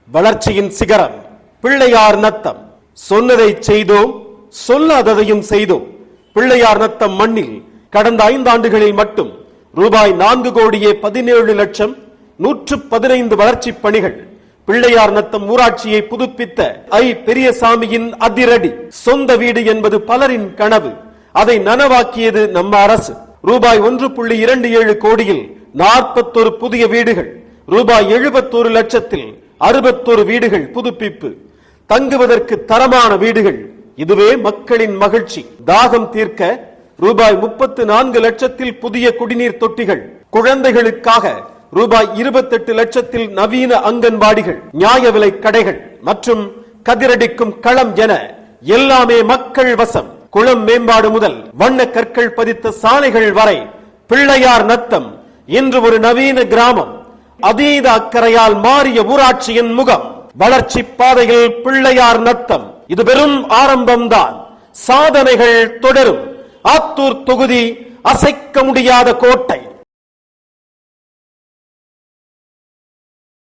வளர்ச்சியின் சிகரம் பிள்ளையார் நத்தம். சொன்னதை செய்தோம், சொல்லாததையும் செய்தோம். பிள்ளையார் நத்தம் மண்ணில் கடந்த 5 ஆண்டுகளில் மட்டும் ரூபாய் 4,17,115 வளர்ச்சி பணிகள். பிள்ளையார் நத்தம் ஊராட்சியை புதுப்பித்த பெரியசாமியின் அதிரடி. சொந்த வீடு என்பது பலரின் கனவு. அதை நனவாக்கியது நம்ம அரசு. ரூபாய் 1.27 கோடியில் 41 புதிய வீடுகள். ரூபாய் 71 லட்சத்தில் 61 வீடுகள் புதுப்பிப்பு. தங்குவதற்கு தரமான வீடுகள். இதுவே மக்களின் மகிழ்ச்சி. தாகம் தீர்க்க ரூபாய் 34 லட்சத்தில் புதிய குடிநீர் தொட்டிகள். குழந்தைகளுக்காக ரூபாய் 28 லட்சத்தில் நவீன அங்கன்வாடிகள், நியாய விலை கடைகள் மற்றும் கதிரடிக்கும் களம் என எல்லாமே மக்கள் வசம். குளம் மேம்பாடு முதல் வண்ண கற்கள் பதித்த சாலைகள் வரை பிள்ளையார் நத்தம் இன்று ஒரு நவீன கிராமம். அதீத அக்கறையால் மாறிய ஊராட்சியின் முகம். வளர்ச்சி பாதையில் பிள்ளையார் நத்தம். இது வெறும் ஆரம்பம்தான். சாதனைகள் தொடரும். ஆத்தூர் தொகுதி அசைக்க முடியாத கோட்டை.